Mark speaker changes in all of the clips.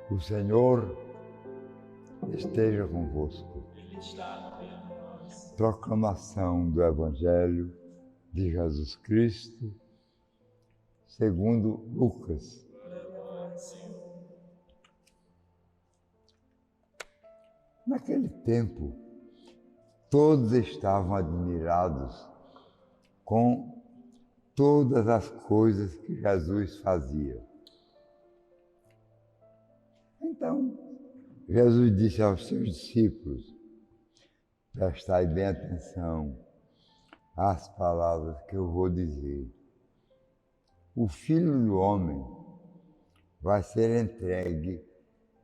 Speaker 1: O Senhor esteja convosco.
Speaker 2: Ele está no meio de nós.
Speaker 1: Proclamação do Evangelho de Jesus Cristo, segundo Lucas.
Speaker 2: Glória a vós, Senhor.
Speaker 1: Naquele tempo, todos estavam admirados com todas as coisas que Jesus fazia. Então, Jesus disse aos seus discípulos: prestai bem atenção às palavras que eu vou dizer. O Filho do Homem vai ser entregue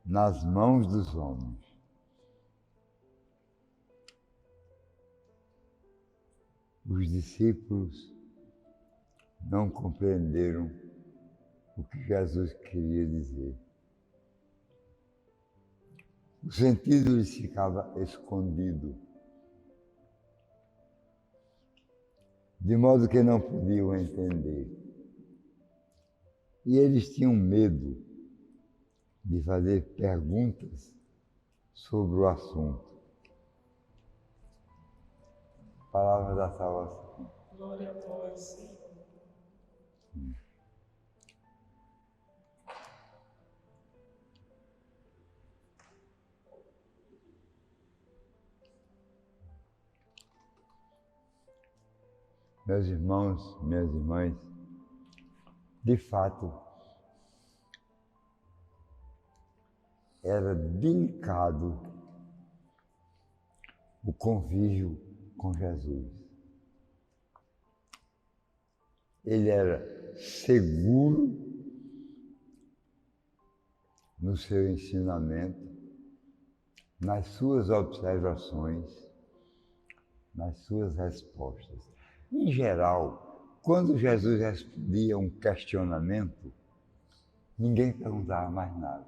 Speaker 1: nas mãos dos homens. Os discípulos não compreenderam o que Jesus queria dizer. O sentido lhes ficava escondido, de modo que não podiam entender. E eles tinham medo de fazer perguntas sobre o assunto. Palavra da salvação.
Speaker 2: Glória a vós, Senhor.
Speaker 1: Meus irmãos, minhas irmãs, de fato, era delicado o convívio com Jesus. Ele era seguro no seu ensinamento, nas suas observações, nas suas respostas. Em geral, quando Jesus respondia a um questionamento, ninguém perguntava mais nada.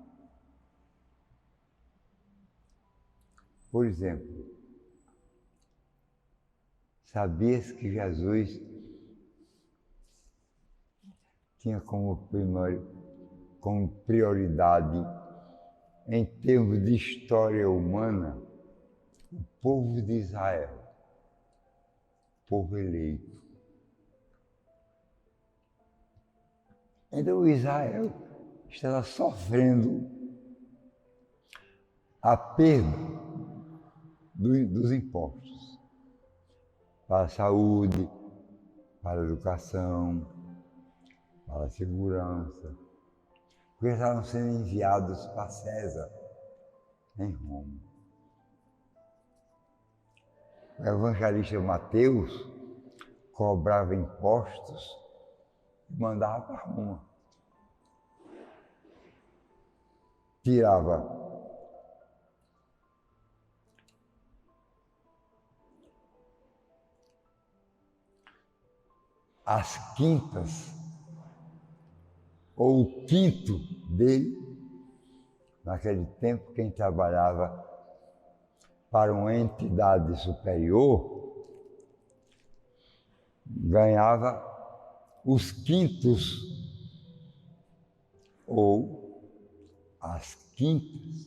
Speaker 1: Por exemplo, sabias que Jesus tinha como prioridade, em termos de história humana, o povo de Israel, povo eleito. Então Israel estava sofrendo a perda dos impostos para a saúde, para a educação, para a segurança, porque estavam sendo enviados para César, em Roma. O evangelista Mateus cobrava impostos e mandava para Roma. Tirava as quintas, ou o quinto dele. Naquele tempo, quem trabalhava para uma entidade superior ganhava os quintos ou as quintas.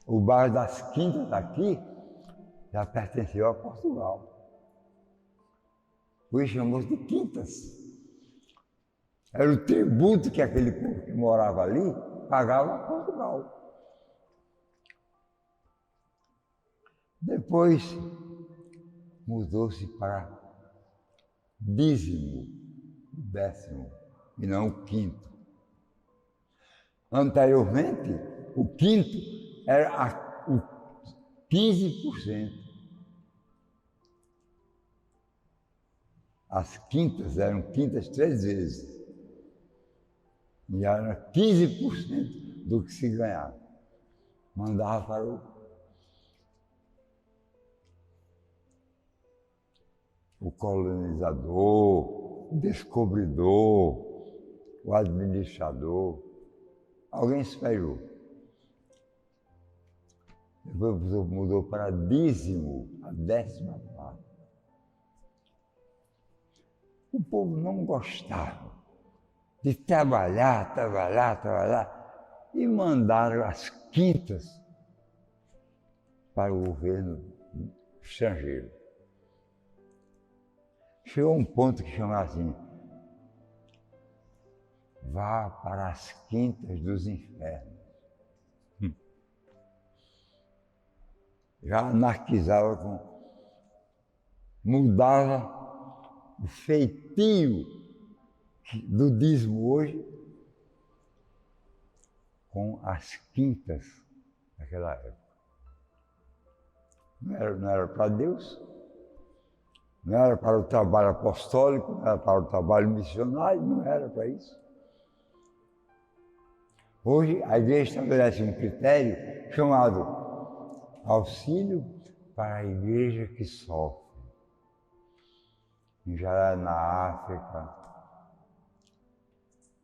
Speaker 1: O bairro das Quintas aqui já pertenceu a Portugal. Foi chamado de quintas. Era o tributo que aquele povo que morava ali pagava a Portugal. Depois mudou-se para dízimo, o décimo, e não o quinto. Anteriormente, o quinto era o 15%. As quintas eram quintas 3 vezes. E era 15% do que se ganhava. Mandava para o colonizador, o descobridor, o administrador. Alguém esperou. Depois mudou para dízimo, a 10ª parte. O povo não gostava de trabalhar, e mandaram as quintas para o governo estrangeiro. Chegou um ponto que chamava assim, vá para as quintas dos infernos. Já anarquizava, mudava o feitio do dízimo hoje com as quintas daquela época. Não era para Deus, não era para o trabalho apostólico, não era para o trabalho missionário, não era para isso. Hoje a igreja estabelece um critério chamado auxílio para a igreja que sofre. Já na África,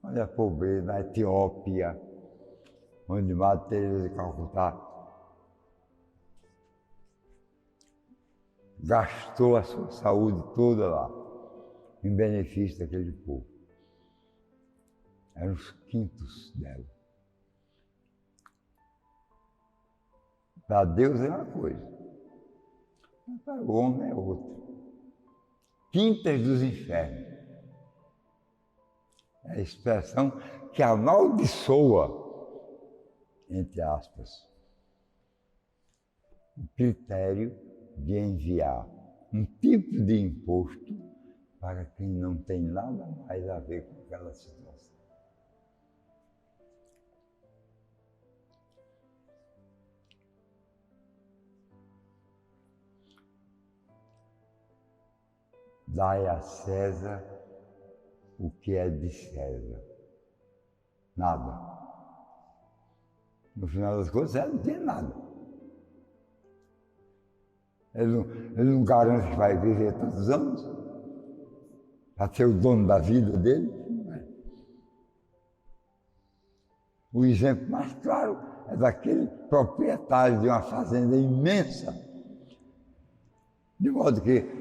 Speaker 1: olha a pobreza, na Etiópia, onde Madre Teresa de Calcutá gastou a sua saúde toda lá, em benefício daquele povo. Eram os quintos dela. Para Deus é uma coisa, mas para o homem é outra. Quintas dos infernos. É a expressão que amaldiçoa, entre aspas, o critério de enviar um tipo de imposto para quem não tem nada mais a ver com aquela situação. Dai a César o que é de César. Nada. No final das contas, ela não tem nada. Ele não garante que vai viver tantos anos para ser o dono da vida dele. O exemplo mais claro é daquele proprietário de uma fazenda imensa, de modo que,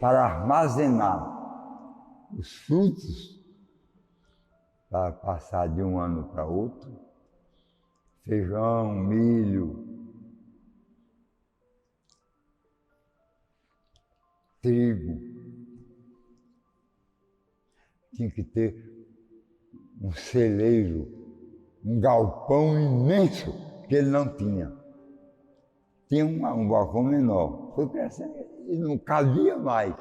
Speaker 1: para armazenar os frutos, para passar de um ano para outro, feijão, milho, trigo, tinha que ter um celeiro, um galpão imenso que ele não tinha. Tinha um balcão menor, foi crescendo e não cabia mais.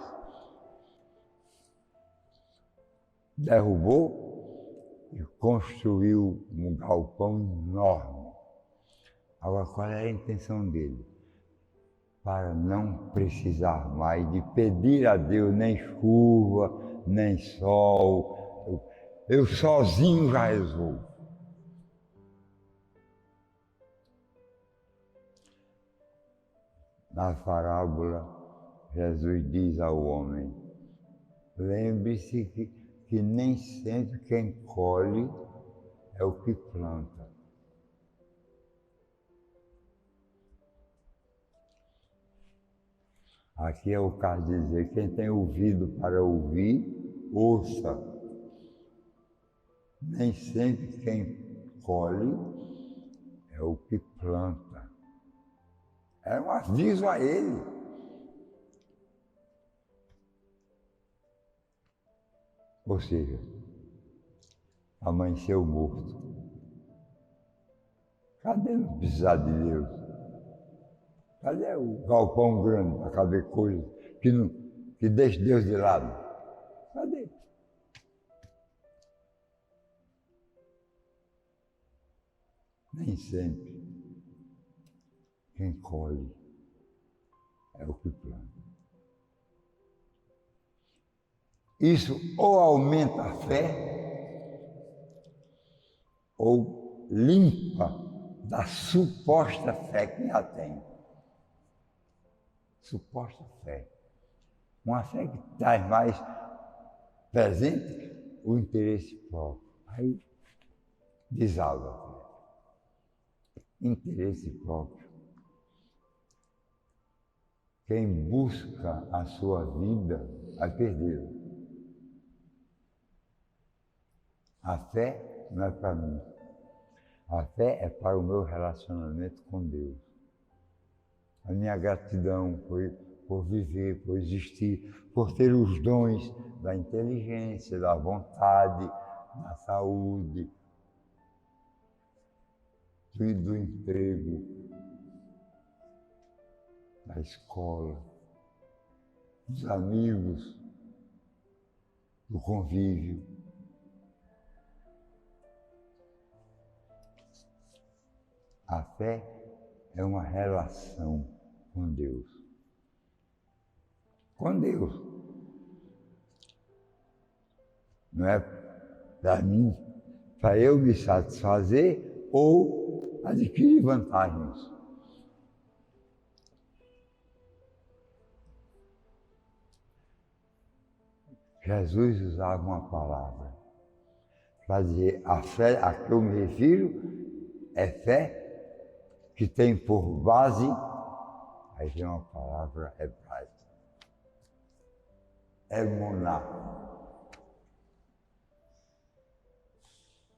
Speaker 1: Derrubou e construiu um galpão enorme. Agora, qual era a intenção dele? Para não precisar mais de pedir a Deus nem chuva, nem sol. Eu sozinho já resolvo. Na parábola, Jesus diz ao homem, lembre-se que nem sempre quem colhe é o que planta. Aqui é o caso de dizer, quem tem ouvido para ouvir, ouça. Nem sempre quem colhe é o que planta. Era um aviso a ele. Ou seja, amanheceu morto. Cadê não precisar de Deus? Cadê o galpão grande para caber coisas que deixe Deus de lado? Cadê? Nem sempre quem colhe é o que planta. Isso ou aumenta a fé, ou limpa da suposta fé que já tem. Suposta fé. Uma fé que traz mais presente o interesse próprio. Aí desaba. Interesse próprio. Quem busca a sua vida vai perdê-la. A fé não é para mim. A fé é para o meu relacionamento com Deus. A minha gratidão por viver, por existir, por ter os dons da inteligência, da vontade, da saúde, do emprego, da escola, dos amigos, do convívio. A fé é uma relação com Deus. Com Deus. Não é para mim, para eu me satisfazer ou adquirir vantagens. Jesus usava uma palavra para dizer a fé a que eu me refiro é fé que tem por base, aí tem uma palavra hebraica, emuná.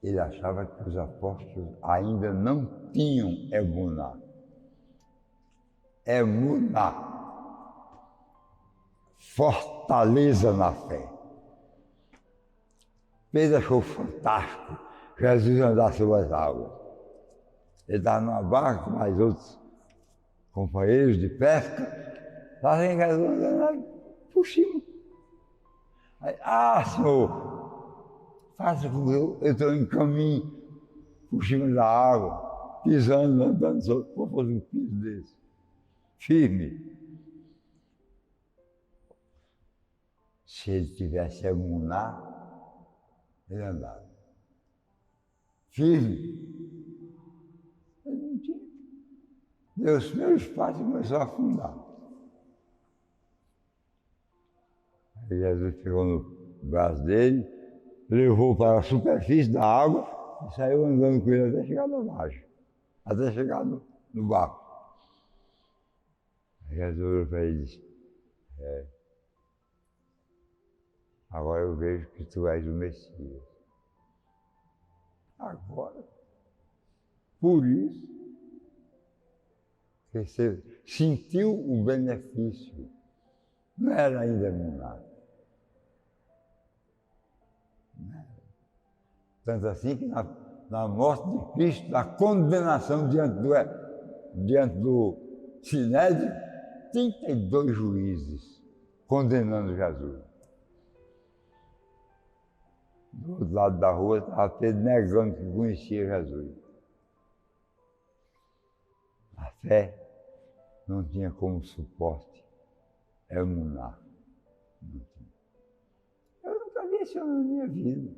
Speaker 1: Ele achava que os apóstolos ainda não tinham emuná. Emuná, fortaleza na fé. Pedro achou fantástico Jesus andar sobre as águas. Ele estava numa barca com mais outros companheiros de pesca, lá vem Jesus andando por cima. Aí, Senhor, faça como eu estou em caminho por cima da água, pisando, andando sobre, vou fazer um piso desse, firme. Se ele tivesse emuná, ele andava. Firme. Ele não tinha. Deu os primeiros passos e começou a afundar. Aí Jesus pegou no braço dele, levou para a superfície da água e saiu andando com ele até chegar na margem, até chegar no barco. Aí Jesus olhou para ele e disse, agora eu vejo que tu és o Messias. Agora, por isso, você sentiu o benefício. Não era ainda nada. Tanto assim que na morte de Cristo, na condenação diante do Sinédrio, 32 juízes condenando Jesus. Do outro lado da rua estava Pedro negando que conhecia Jesus. A fé não tinha como suporte emuná. Não tinha. Eu nunca vi esse homem na minha vida.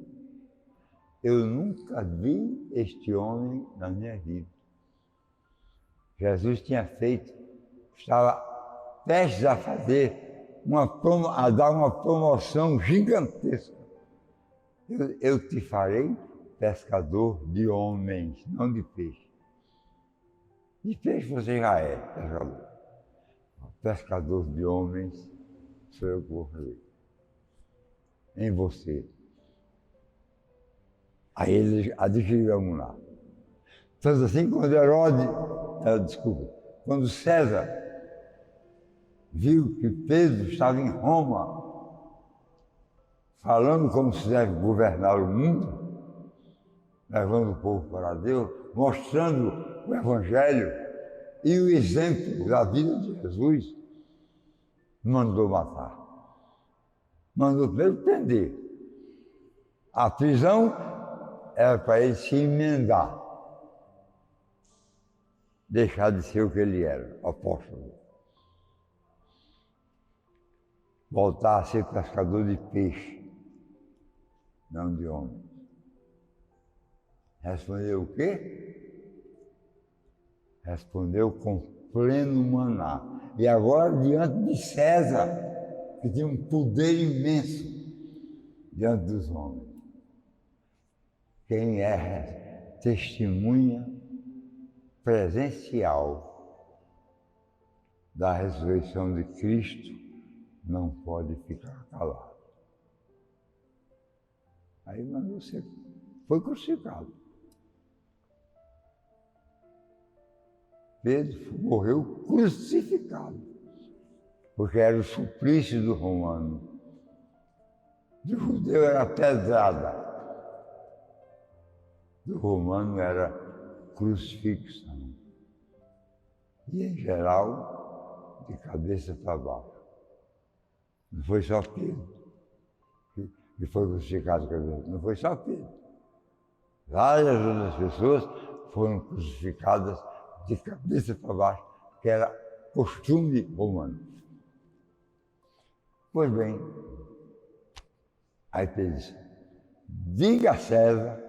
Speaker 1: Eu nunca vi este homem na minha vida. Jesus tinha feito, estava prestes a fazer a dar uma promoção gigantesca. Eu te farei pescador de homens, não de peixe. De peixe você já é pescador. Pescador de homens sou eu que vou fazer. Em você. Aí ele adquiriu a emuná. Tanto assim, quando César viu que Pedro estava em Roma, falando como se deve governar o mundo, levando o povo para Deus, mostrando o Evangelho e o exemplo da vida de Jesus, mandou matar. Mandou primeiro prender. A prisão era para ele se emendar, deixar de ser o que ele era, apóstolo. Voltar a ser pescador de peixe, não de homem. Respondeu o quê? Respondeu com pleno maná. E agora diante de César, que tinha um poder imenso diante dos homens. Quem é testemunha presencial da ressurreição de Cristo não pode ficar calado. Aí mandou ser, foi crucificado. Pedro morreu crucificado, porque era o suplício do romano. Do judeu era pedrada, do romano era crucifixão. E, em geral, de cabeça para baixo. Não foi só Pedro que foi crucificado de cabeça, não foi só Pedro. Várias outras pessoas foram crucificadas de cabeça para baixo, que era costume romano. Pois bem, aí Pedro disse, diga a César,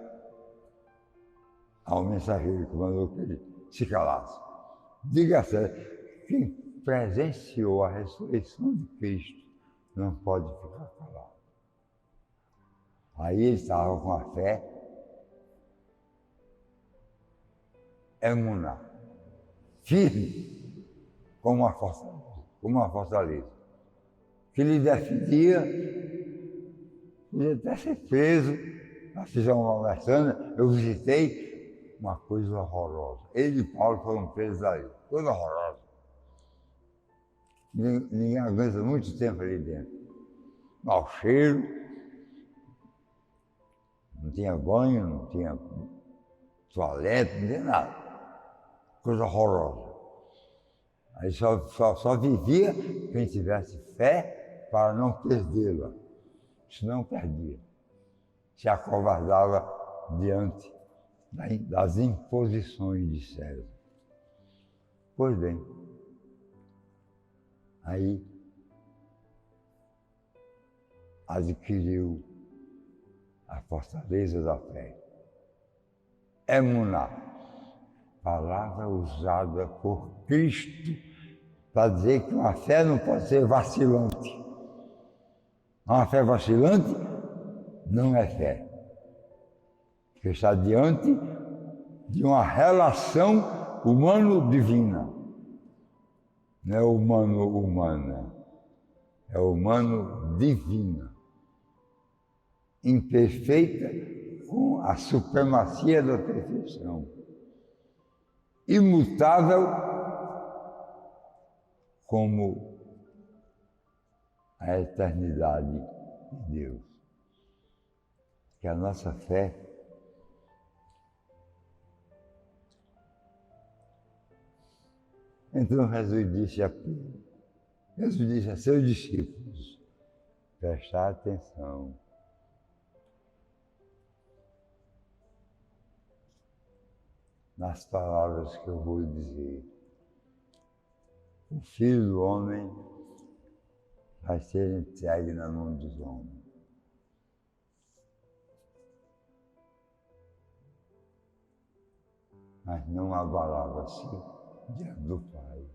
Speaker 1: ao mensageiro que mandou que ele se calasse, diga a César, quem presenciou a ressurreição de Cristo não pode ficar calado. Aí ele estava com a fé emuná, firme, como uma fortaleza, que lhe definia, podia até ser preso, nós fizemos uma conversando, eu visitei uma coisa horrorosa. Ele e Paulo foram presos aí, coisa horrorosa. Ninguém aguenta muito tempo ali dentro. Mau cheiro, não tinha banho, não tinha toalete, não tinha nada. Coisa horrorosa. Aí só vivia quem tivesse fé para não perdê-la, senão perdia. Se acovardava diante das imposições de César. Pois bem, aí adquiriu a fortaleza da fé. Emuná, palavra usada por Cristo para dizer que uma fé não pode ser vacilante. Uma fé vacilante não é fé, porque está diante de uma relação humano-divina. Não é humano-humana, é humano-divina, imperfeita com a supremacia da perfeição, imutável como a eternidade de Deus. Que a nossa fé então Jesus disse a Pedro, Jesus disse a seus discípulos, prestar atenção. Nas palavras que eu vou dizer. O Filho do Homem vai ser entregue na mão dos homens. Mas não abalava-se diante do Pai.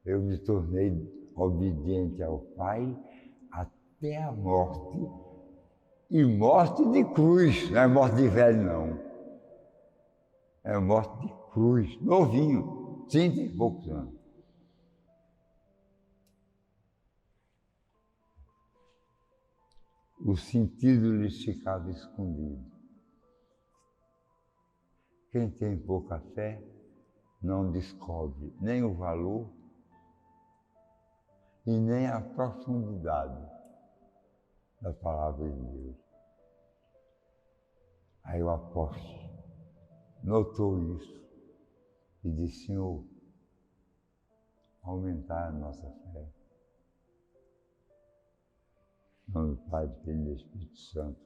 Speaker 1: Eu me tornei obediente ao Pai até a morte. E morte de cruz, não é morte de velho, não. É morte de cruz, novinho, 30 e poucos anos. O sentido lhes ficava escondido. Quem tem pouca fé não descobre nem o valor e nem a profundidade da palavra de Deus. Aí o apóstolo notou isso e disse, Senhor, aumentar a nossa fé. Em nome do Pai, do Filho e do Espírito Santo.